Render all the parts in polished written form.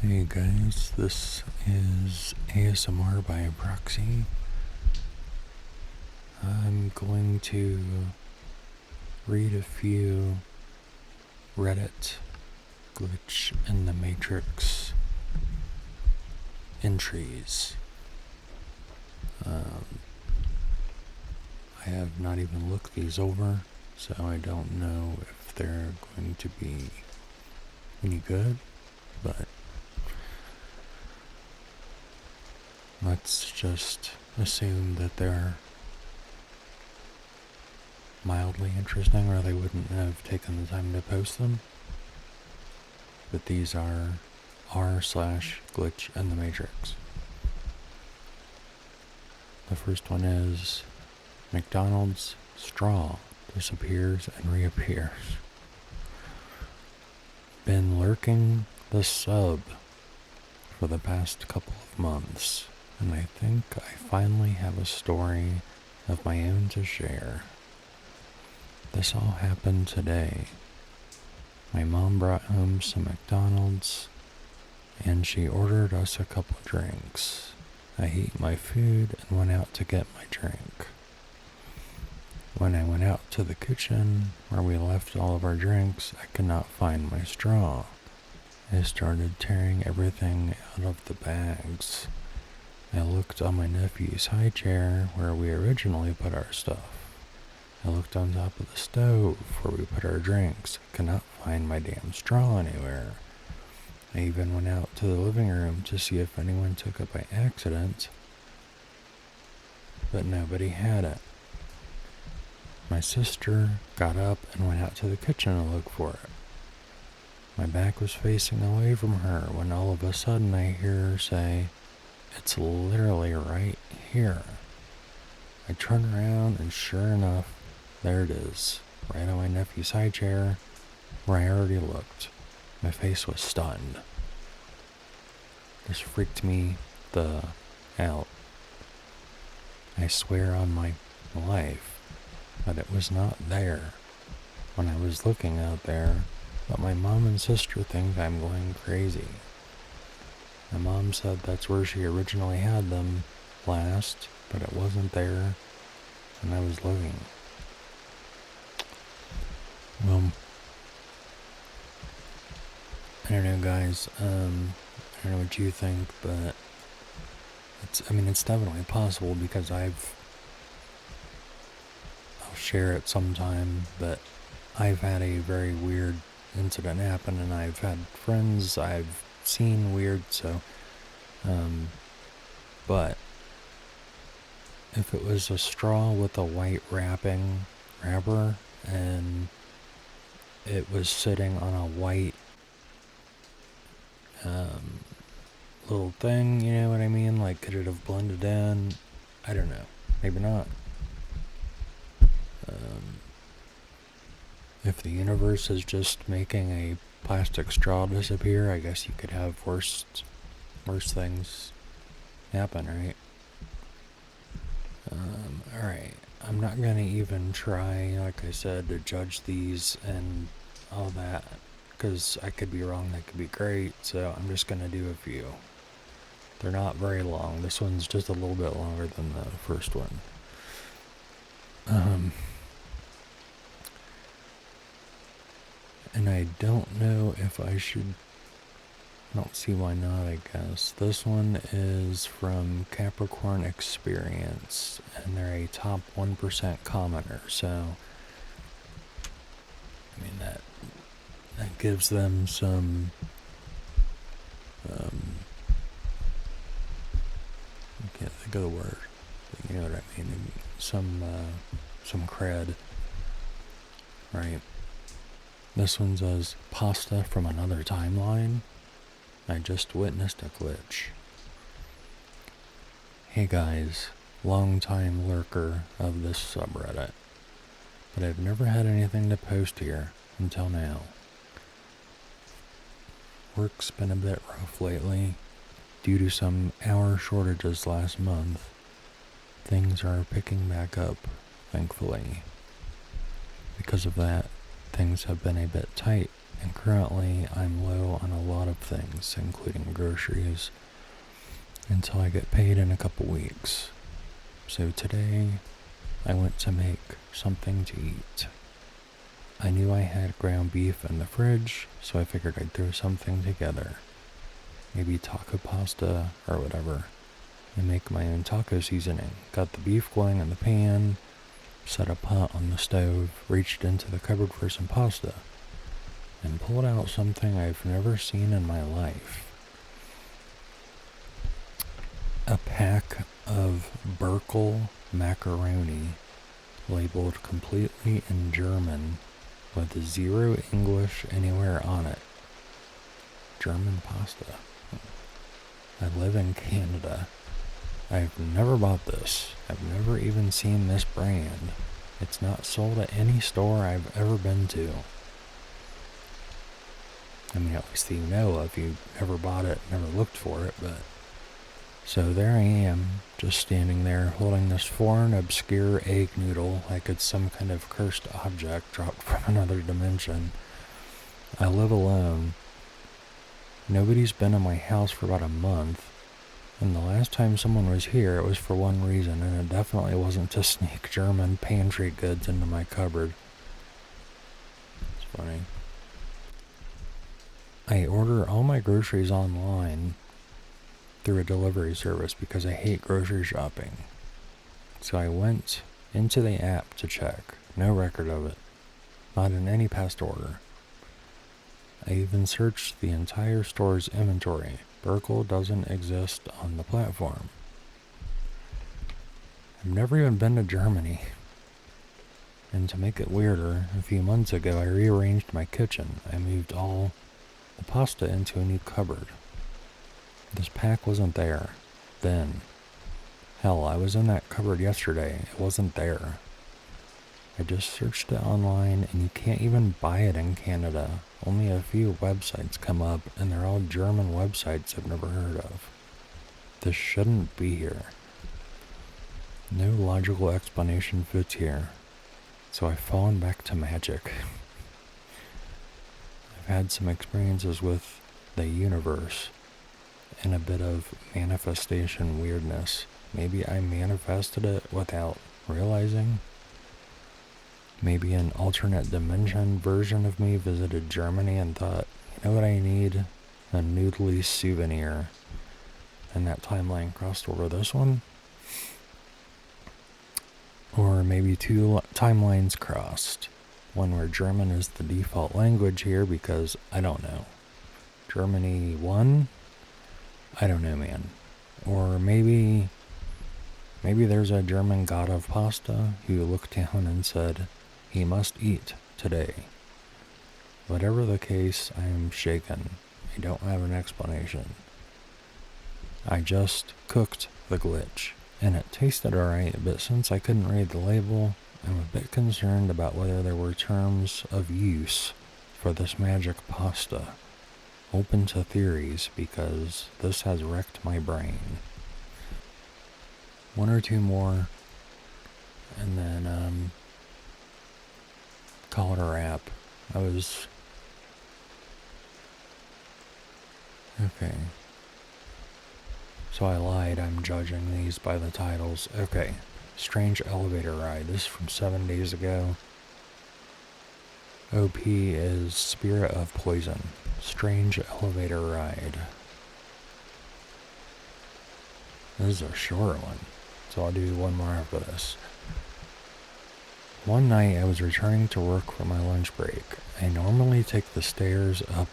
Hey guys, this is ASMR by proxy. I'm going to read a few Reddit glitch in the Matrix entries. I have not even looked these over, so I don't know if they're going to be any good, but let's just assume that they're mildly interesting or they wouldn't have taken the time to post them. But these are r/glitch in the Matrix. The first one is McDonald's straw disappears and reappears. Been lurking the sub for the past couple of months, and I think I finally have a story of my own to share. This all happened today. My mom brought home some McDonald's, and she ordered us a couple drinks. I ate my food and went out to get my drink. When I went out to the kitchen, where we left all of our drinks, I could not find my straw. I started tearing everything out of the bags. I looked on my nephew's high chair, where we originally put our stuff. I looked on top of the stove where we put our drinks. I could not find my damn straw anywhere. I even went out to the living room to see if anyone took it by accident, but nobody had it. My sister got up and went out to the kitchen to look for it. My back was facing away from her when all of a sudden I hear her say, "It's literally right here." I turn around and sure enough, there it is, right on my nephew's high chair, where I already looked. My face was stunned. This freaked me the out. I swear on my life that it was not there when I was looking out there, but my mom and sister think I'm going crazy. My mom said that's where she originally had them last, but it wasn't there, and I was looking. Well, I don't know, guys. I don't know what you think, but it's definitely possible because I'll share it sometime, but I've had a very weird incident happen, and I've had friends I've seen weird, so, but if it was a straw with a white wrapper, and it was sitting on a white little thing, you know what I mean? Like, could it have blended in? I don't know. Maybe not. If the universe is just making a plastic straw disappear, I guess you could have worse things happen, right? Alright. I'm not gonna even try, like I said, to judge these and all that, because I could be wrong, that could be great, so I'm just gonna do a few. They're not very long. This one's just a little bit longer than the first one. And I don't know if I should... I don't see why not, I guess. This one is from Capricorn Experience, and they're a top 1% commenter, so... I mean, that gives them some... I can't think of the word, but you know what I mean. Some cred, right? This one says, "Pasta from another timeline. I just witnessed a glitch. Hey guys, long-time lurker of this subreddit, but I've never had anything to post here until now. Work's been a bit rough lately due to some hour shortages last month. Things are picking back up, thankfully. Because of that, things have been a bit tight, and currently I'm low on a lot of things, including groceries, until I get paid in a couple weeks. So today, I went to make something to eat. I knew I had ground beef in the fridge, so I figured I'd throw something together. Maybe taco pasta or whatever, and make my own taco seasoning. Got the beef going in the pan, set a pot on the stove, reached into the cupboard for some pasta, and pulled out something I've never seen in my life. A pack of Burkle macaroni, labeled completely in German, with zero English anywhere on it. German pasta. I live in Canada. I've never bought this. I've never even seen this brand. It's not sold at any store I've ever been to. I mean, at least you know if you never bought it, never looked for it, but... So there I am, just standing there, holding this foreign, obscure egg noodle like it's some kind of cursed object dropped from another dimension. I live alone. Nobody's been in my house for about a month, and the last time someone was here, it was for one reason, and it definitely wasn't to sneak German pantry goods into my cupboard. It's funny. I order all my groceries online through a delivery service because I hate grocery shopping. So I went into the app to check. No record of it. Not in any past order. I even searched the entire store's inventory. Burkle doesn't exist on the platform. I've never even been to Germany. And to make it weirder, a few months ago I rearranged my kitchen. I moved all the pasta into a new cupboard. This pack wasn't there then. Hell, I was in that cupboard yesterday. It wasn't there. I just searched it online, and you can't even buy it in Canada. Only a few websites come up, and they're all German websites I've never heard of. This shouldn't be here. No logical explanation fits here. So I've fallen back to magic. I've had some experiences with the universe and a bit of manifestation weirdness. Maybe I manifested it without realizing. Maybe an alternate dimension version of me visited Germany and thought, you know what I need? A noodly souvenir. And that timeline crossed over this one. Or maybe two timelines crossed. One where German is the default language here because I don't know. Germany won? I don't know, man. Or maybe there's a German god of pasta who looked down and said, he must eat today. Whatever the case, I am shaken. I don't have an explanation. I just cooked the glitch, and it tasted alright, but since I couldn't read the label, I'm a bit concerned about whether there were terms of use for this magic pasta. Open to theories, because this has wrecked my brain. One or two more, and then, call it a wrap. Okay. So I lied, I'm judging these by the titles. Okay. Strange Elevator Ride. This is from 7 days ago. OP is Spirit of Poison. Strange Elevator Ride. This is a short one, so I'll do one more after this. One night I was returning to work for my lunch break. I normally take the stairs up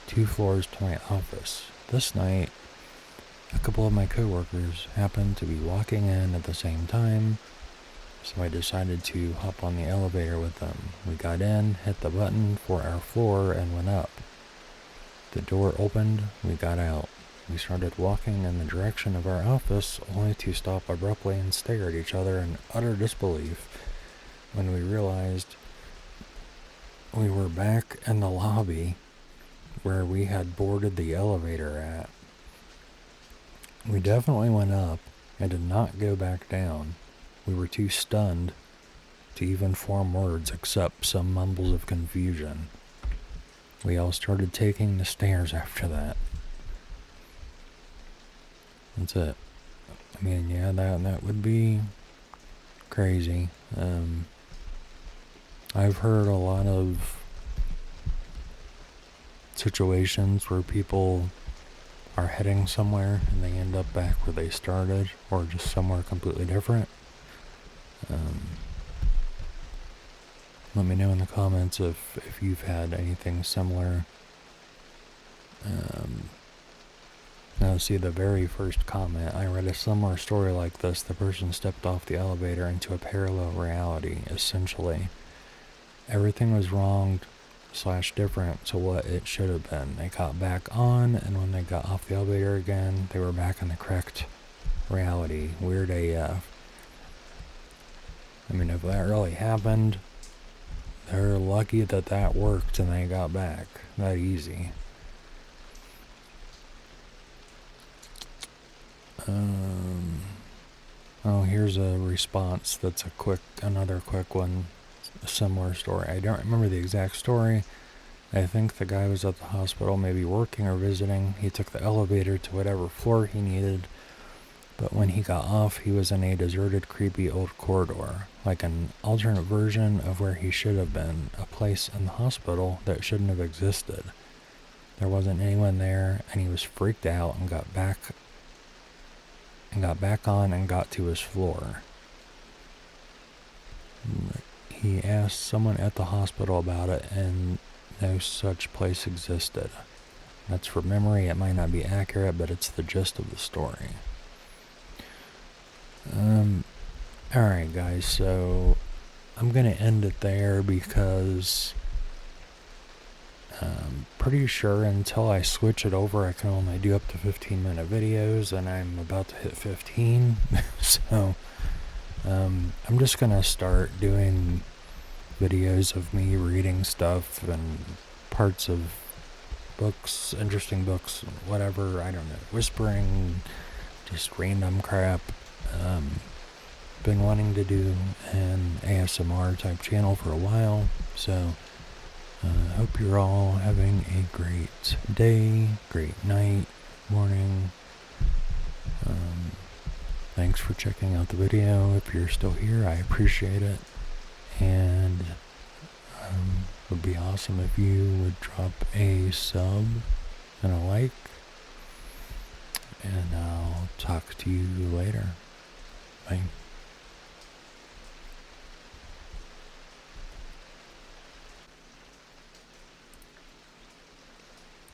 2 floors to my office. This night, a couple of my coworkers happened to be walking in at the same time, so I decided to hop on the elevator with them. We got in, hit the button for our floor, and went up. The door opened, we got out. We started walking in the direction of our office, only to stop abruptly and stare at each other in utter disbelief when we realized we were back in the lobby where we had boarded the elevator at. We definitely went up and did not go back down. We were too stunned to even form words except some mumbles of confusion. we all started taking the stairs after that. That's it. I mean, yeah, that would be crazy. I've heard a lot of situations where people are heading somewhere and they end up back where they started, or just somewhere completely different. Let me know in the comments if you've had anything similar. Now, see, the very first comment, I read a similar story like this. The person stepped off the elevator into a parallel reality, essentially. Everything was wrong / different to what it should have been. They got back on, and when they got off the elevator again, they were back in the correct reality. Weird AF. I mean, if that really happened, they're lucky that worked and they got back that easy. Oh, here's a response that's another quick one, a similar story. I don't remember the exact story. I think the guy was at the hospital, maybe working or visiting. He took the elevator to whatever floor he needed, but when he got off, he was in a deserted, creepy old corridor, like an alternate version of where he should have been, a place in the hospital that shouldn't have existed. There wasn't anyone there, and he was freaked out and got back on and got to his floor. He asked someone at the hospital about it, and no such place existed. That's from memory. It might not be accurate, but it's the gist of the story. Alright guys, so I'm gonna end it there because I'm pretty sure until I switch it over I can only do up to 15-minute videos, and I'm about to hit 15. So I'm just gonna start doing videos of me reading stuff and parts of books, interesting books, whatever, I don't know, whispering, just random crap. Been wanting to do an ASMR type channel for a while, so hope you're all having a great day, great night, morning. Thanks for checking out the video. If you're still here, I appreciate it, and it would be awesome if you would drop a sub and a like, and I'll talk to you later. Bye.